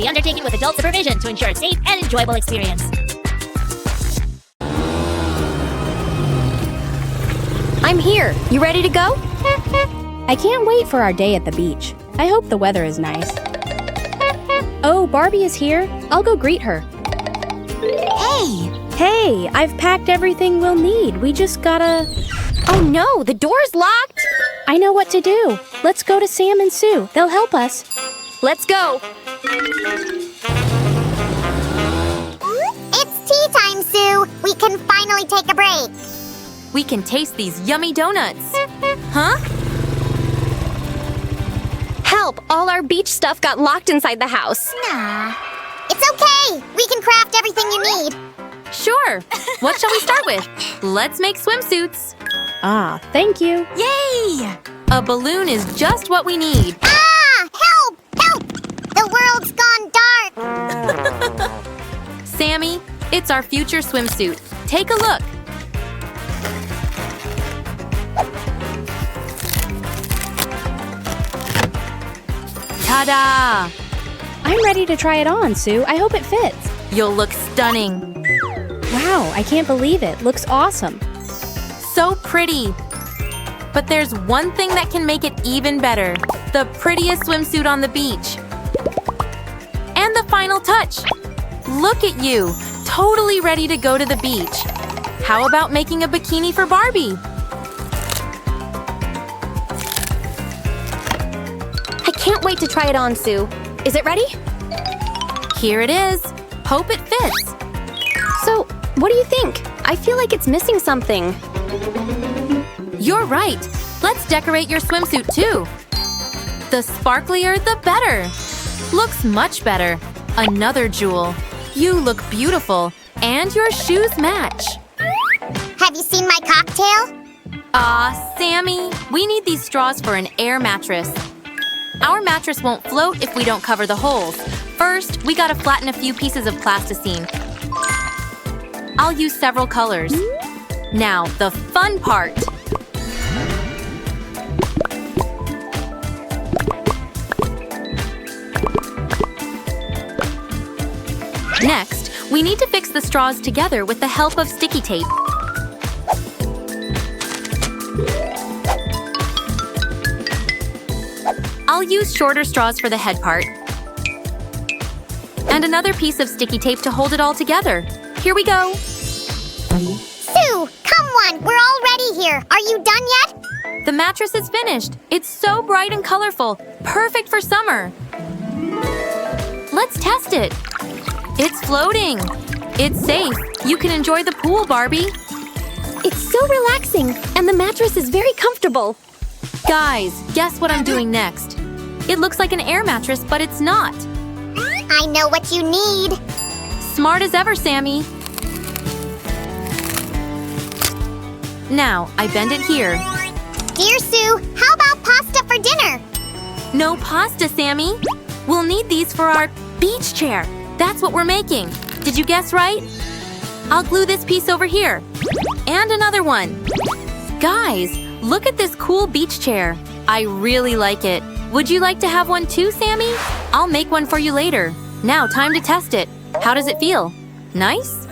be undertaken with adult supervision to ensure a safe and enjoyable experience. I'm here. You ready to go? I can't wait for our day at the beach. I hope the weather is nice. Oh, Barbie is here. I'll go greet her. Hey! Hey, I've packed everything we'll need. We just gotta... Oh no, the door's locked! I know what to do. Let's go to Sam and Sue. They'll help us. Let's go! It's tea time, Sue. We can finally take a break. We can taste these yummy donuts. Huh? Help! All our beach stuff got locked inside the house. Nah. It's okay. We can craft everything you need. Sure! What shall we start with? Let's make swimsuits. Ah, thank you. Yay! A balloon is just what we need. Ah! Help! Help! The world's gone dark. Sammy, it's our future swimsuit. Take a look. Ta-da! I'm ready to try it on, Sue. I hope it fits. You'll look stunning. Wow, I can't believe it. Looks awesome. So pretty. But there's one thing that can make it even better. The prettiest swimsuit on the beach. And the final touch. Look at you, totally ready to go to the beach. How about making a bikini for Barbie? I can't wait to try it on, Sue. Is it ready? Here it is. Hope it fits. So, what do you think? I feel like it's missing something. You're right. Let's decorate your swimsuit too. The sparklier, the better. Looks much better. Another jewel. You look beautiful. And your shoes match. Have you seen my cocktail? Sammy, we need these straws for an air mattress. Our mattress won't float if we don't cover the holes. First, we gotta flatten a few pieces of plasticine. I'll use several colors. Now, the fun part. Next, we need to fix the straws together with the help of sticky tape. I'll use shorter straws for the head part. And another piece of sticky tape to hold it all together. Here we go. Sue, come on. We're all ready here. Are you done yet? The mattress is finished. It's so bright and colorful. Perfect for summer. Let's test it. It's floating. It's safe. You can enjoy the pool, Barbie. It's so relaxing, and the mattress is very comfortable. Guys, guess what I'm doing next? It looks like an air mattress, but it's not. I know what you need. Smart as ever, Sammy. Now, I bend it here. Dear Sue, how about pasta for dinner? No pasta, Sammy. We'll need these for our beach chair. That's what we're making. Did you guess right? I'll glue this piece over here. And another one. Guys, look at this cool beach chair. I really like it. Would you like to have one too, Sammy? I'll make one for you later. Now, time to test it. How does it feel? Nice?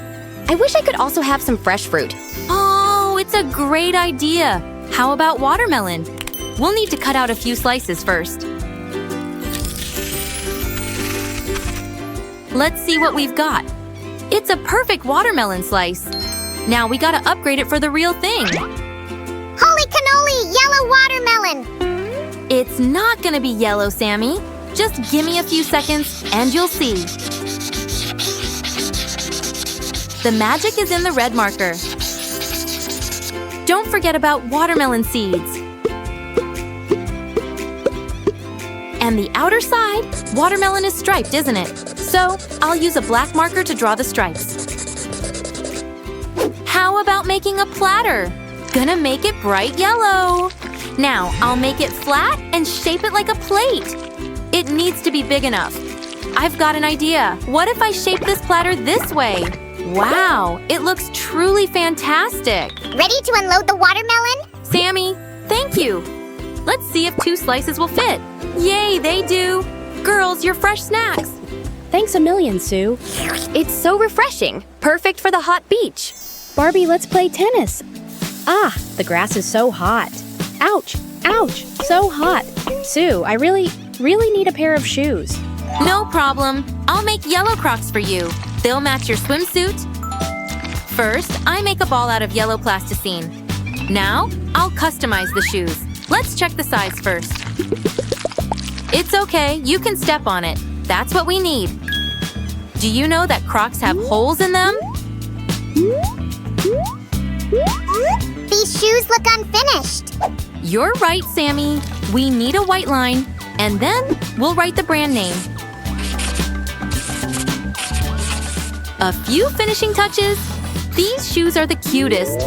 I wish I could also have some fresh fruit. Oh, it's a great idea. How about watermelon? We'll need to cut out a few slices first. Let's see what we've got. It's a perfect watermelon slice. Now we gotta upgrade it for the real thing. Holy cannoli, yellow watermelon. It's not gonna be yellow, Sammy. Just give me a few seconds and you'll see. The magic is in the red marker. Don't forget about watermelon seeds. And the outer side, watermelon is striped, isn't it? So, I'll use a black marker to draw the stripes. How about making a platter? Gonna make it bright yellow. Now, I'll make it flat and shape it like a plate. It needs to be big enough. I've got an idea. What if I shape this platter this way? Wow, it looks truly fantastic. Ready to unload the watermelon? Sammy, thank you. Let's see if 2 slices will fit. Yay, they do. Girls, your fresh snacks. Thanks a million, Sue. It's so refreshing. Perfect for the hot beach. Barbie, let's play tennis. Ah, the grass is so hot. Ouch, ouch, so hot. Sue, I really need a pair of shoes. No problem. I'll make yellow Crocs for you. They'll match your swimsuit. First, I make a ball out of yellow plasticine. Now, I'll customize the shoes. Let's check the size first. It's okay, you can step on it. That's what we need. Do you know that Crocs have holes in them? These shoes look unfinished. You're right, Sammy. We need a white line, and then we'll write the brand name. A few finishing touches. These shoes are the cutest.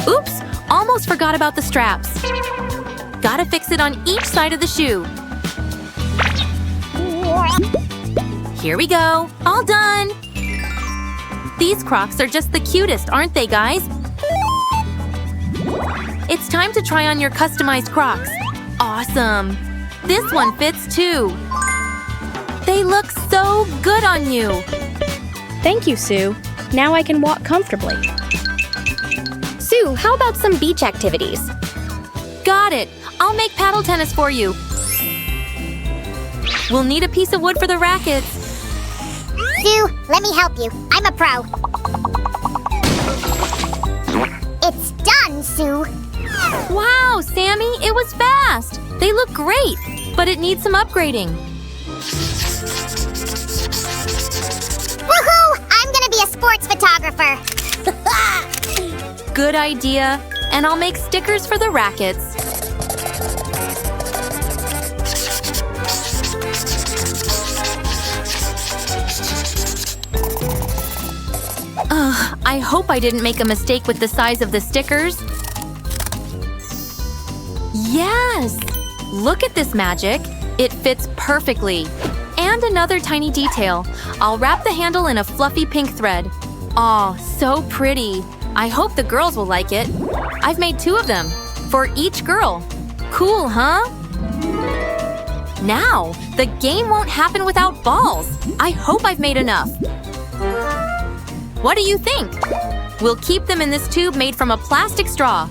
Oops, almost forgot about the straps. Gotta fix it on each side of the shoe. Here we go, all done. These Crocs are just the cutest, aren't they, guys? It's time to try on your customized Crocs. Awesome. This one fits too. They look so good on you. Thank you, Sue. Now I can walk comfortably. Sue, how about some beach activities? Got it. I'll make paddle tennis for you. We'll need a piece of wood for the rackets. Sue, let me help you. I'm a pro. It's done, Sue. Wow, Sammy, it was fast. They look great, but it needs some upgrading. Woohoo! I'm gonna be a sports photographer. Good idea. And I'll make stickers for the rackets. Ugh, I hope I didn't make a mistake with the size of the stickers. Yes! Look at this magic. It fits perfectly. And another tiny detail. I'll wrap the handle in a fluffy pink thread. Aw, so pretty. I hope the girls will like it. I've made 2 of them, for each girl. Cool, huh? Now, the game won't happen without balls. I hope I've made enough. What do you think? We'll keep them in this tube made from a plastic straw.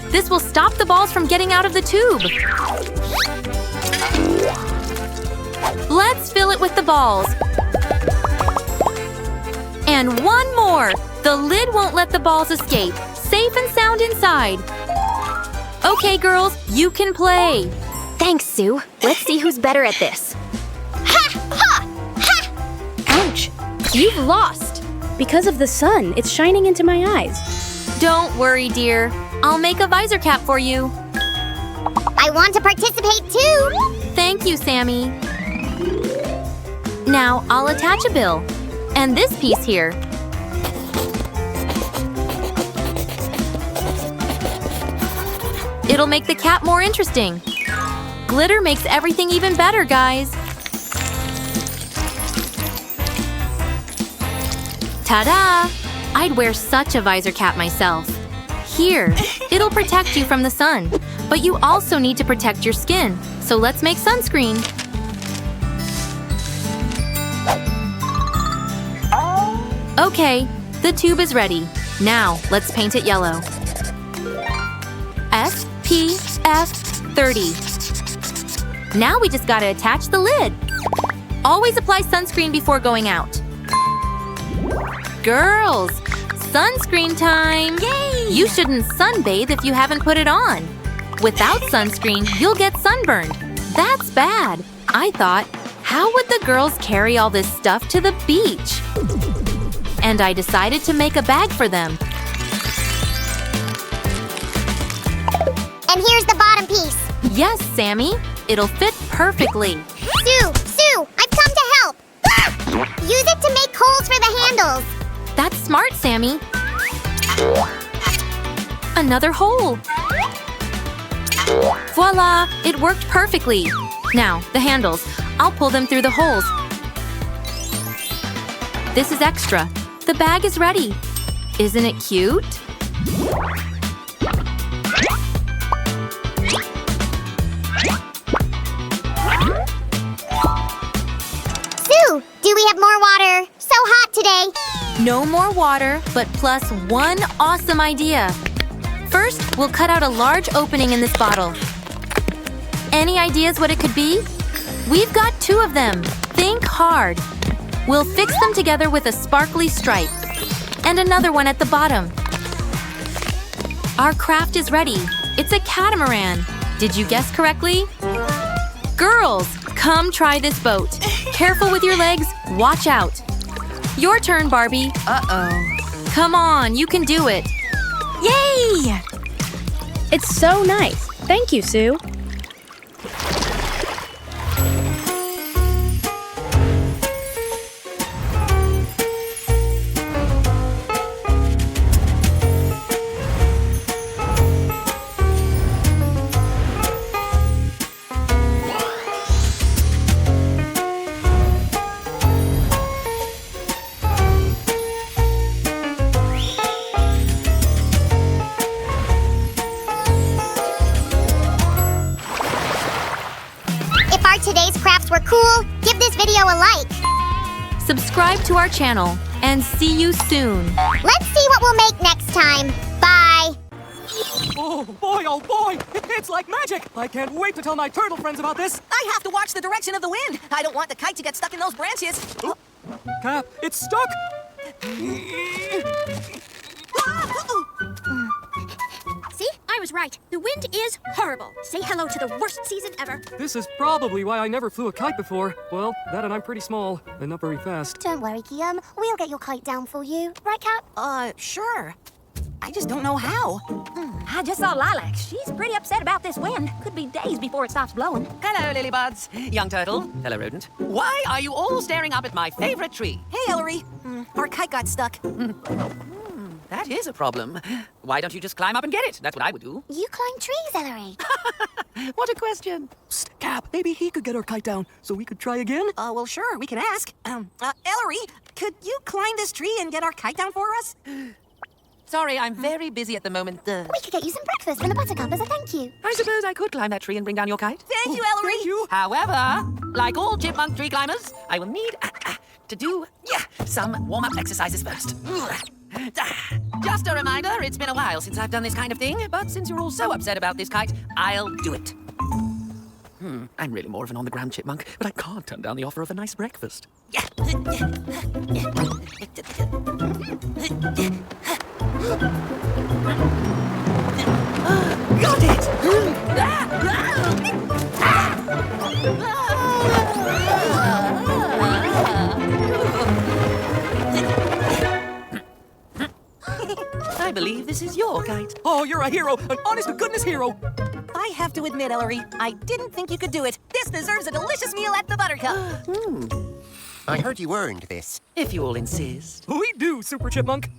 This will stop the balls from getting out of the tube. Let's fill it with the balls. And one more. The lid won't let the balls escape. Safe and sound inside. Okay, girls, you can play. Thanks, Sue. Let's see who's better at this. Ouch! You've lost! Because of the sun, it's shining into my eyes. Don't worry, dear. I'll make a visor cap for you. I want to participate too. Thank you, Sammy. Now, I'll attach a bill. And this piece here. It'll make the cap more interesting. Glitter makes everything even better, guys. Ta-da! I'd wear such a visor cap myself. Here, it'll protect you from the sun. But you also need to protect your skin. So let's make sunscreen. Okay, the tube is ready. Now, let's paint it yellow. SPF 30. Now we just gotta attach the lid. Always apply sunscreen before going out. Girls, sunscreen time! Yay! You shouldn't sunbathe if you haven't put it on. Without sunscreen, you'll get sunburned. That's bad. I thought, how would the girls carry all this stuff to the beach? And I decided to make a bag for them. And here's the bottom piece. Yes, Sammy. It'll fit perfectly. Sue, I've come to help. Use it to make holes for the handles. That's smart, Sammy. Another hole. Voila! It worked perfectly. Now, the handles. I'll pull them through the holes. This is extra. The bag is ready. Isn't it cute? No more water, but plus one awesome idea. First, we'll cut out a large opening in this bottle. Any ideas what it could be? We've got 2 of them. Think hard. We'll fix them together with a sparkly stripe. And another one at the bottom. Our craft is ready. It's a catamaran. Did you guess correctly? Girls, come try this boat. Careful with your legs. Watch out. Your turn, Barbie. Uh-oh. Come on, you can do it. Yay! It's so nice. Thank you, Sue. If our today's crafts were cool, give this video a like. Subscribe to our channel and see you soon. Let's see what we'll make next time. Bye. Oh boy, it's like magic! I can't wait to tell my turtle friends about this! I have to watch the direction of the wind. I don't want the kite to get stuck in those branches. Cap, it's stuck! See? I was right. The wind is horrible. Say hello to the worst season ever. This is probably why I never flew a kite before. Well, that and I'm pretty small, and not very fast. Don't worry, Guillaume. We'll get your kite down for you. Right, Cap? Sure. I just don't know how. I just saw Lilac. She's pretty upset about this wind. Could be days before it stops blowing. Hello, Lilybuds. Young turtle. Hello, rodent. Why are you all staring up at my favorite tree? Hey, Ellery. Our kite got stuck. That is a problem. Why don't you just climb up and get it? That's what I would do. You climb trees, Ellery. What a question. Psst, Cap, maybe he could get our kite down, so we could try again? Well, sure, we can ask. Ellery, could you climb this tree and get our kite down for us? Sorry, I'm very busy at the moment. We could get you some breakfast and a buttercup as a thank you. I suppose I could climb that tree and bring down your kite. Thank you, Ellery. Thank you! However, like all chipmunk tree climbers, I will need to do some warm-up exercises first. Just a reminder, it's been a while since I've done this kind of thing, but since you're all so upset about this kite, I'll do it. I'm really more of an on-the-ground chipmunk, but I can't turn down the offer of a nice breakfast. Got it! I believe this is your kite. Oh, you're a hero! An honest-to-goodness hero! I have to admit, Ellery, I didn't think you could do it. This deserves a delicious meal at the Buttercup. I heard you earned this. If you all insist. We do, Super Chipmunk!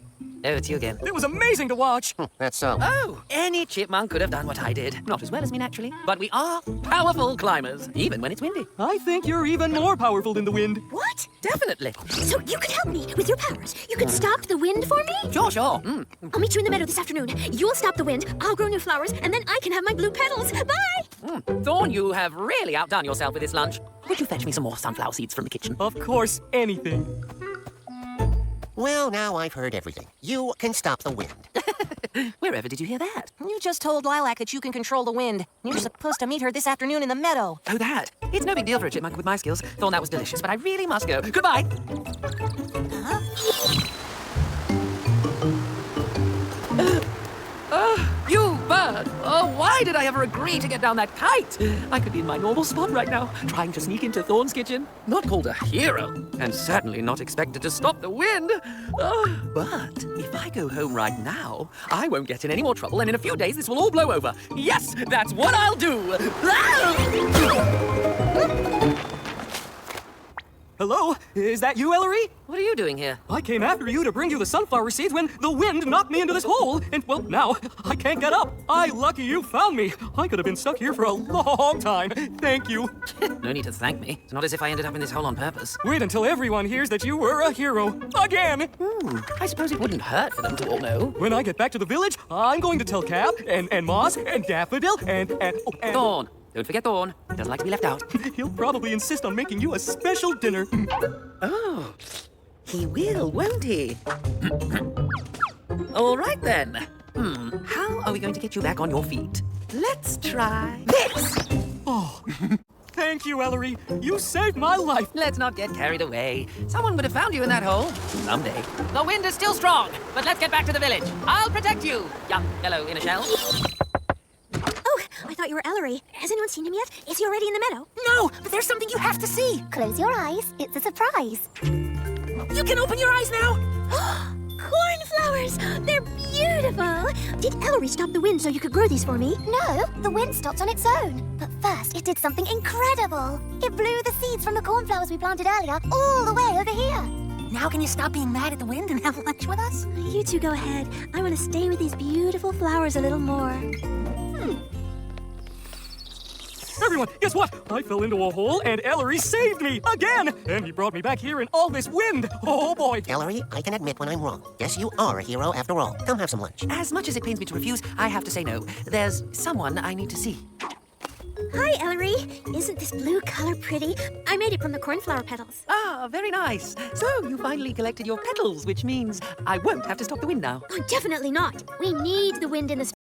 Oh, it's you again. It was amazing to watch! That's so. Oh, any chipmunk could have done what I did. Not as well as me, naturally. But we are powerful climbers, even when it's windy. I think you're even more powerful than the wind. What? Definitely. So you could help me with your powers. You could stop the wind for me? Sure. I'll meet you in the meadow this afternoon. You'll stop the wind, I'll grow new flowers, and then I can have my blue petals. Bye! Thorn, you have really outdone yourself with this lunch. Would you fetch me some more sunflower seeds from the kitchen? Of course, anything. Well, now I've heard everything. You can stop the wind. Wherever did you hear that? You just told Lilac that you can control the wind. You're supposed to meet her this afternoon in the meadow. Oh, that. It's no big deal for a chipmunk with my skills. Thorn, that was delicious, but I really must go. Goodbye. You bird! Oh, why did I ever agree to get down that kite? I could be in my normal spot right now, trying to sneak into Thorn's kitchen. Not called a hero, and certainly not expected to stop the wind. But if I go home right now, I won't get in any more trouble, and in a few days this will all blow over. Yes, that's what I'll do! Hello? Is that you, Ellery? What are you doing here? I came after you to bring you the sunflower seeds when the wind knocked me into this hole. And, well, now I can't get up. Lucky you found me. I could have been stuck here for a long time. Thank you. No need to thank me. It's not as if I ended up in this hole on purpose. Wait until everyone hears that you were a hero. Again! I suppose it wouldn't hurt for them to all know. When I get back to the village, I'm going to tell Cap and Moss and Daffodil and Thorn. Don't forget Thorn. He doesn't like to be left out. He'll probably insist on making you a special dinner. Oh. He will, won't he? All right, then. How are we going to get you back on your feet? Let's try this. Thank you, Ellery. You saved my life. Let's not get carried away. Someone would have found you in that hole. Someday. The wind is still strong, but let's get back to the village. I'll protect you, young fellow in a shell. Oh, I thought you were Ellery. Has anyone seen him yet? Is he already in the meadow? No, but there's something you have to see. Close your eyes. It's a surprise. You can open your eyes now. Cornflowers! They're beautiful! Did Ellery stop the wind so you could grow these for me? No, the wind stopped on its own. But first, it did something incredible. It blew the seeds from the cornflowers we planted earlier all the way over here. Now can you stop being mad at the wind and have lunch with us? You two go ahead. I want to stay with these beautiful flowers a little more. Everyone, guess what? I fell into a hole and Ellery saved me again. And he brought me back here in all this wind. Oh, boy. Ellery, I can admit when I'm wrong. Yes, you are a hero after all. Come have some lunch. As much as it pains me to refuse, I have to say no. There's someone I need to see. Hi, Ellery. Isn't this blue color pretty? I made it from the cornflower petals. Ah, very nice. So you finally collected your petals, which means I won't have to stop the wind now. Oh, definitely not. We need the wind in the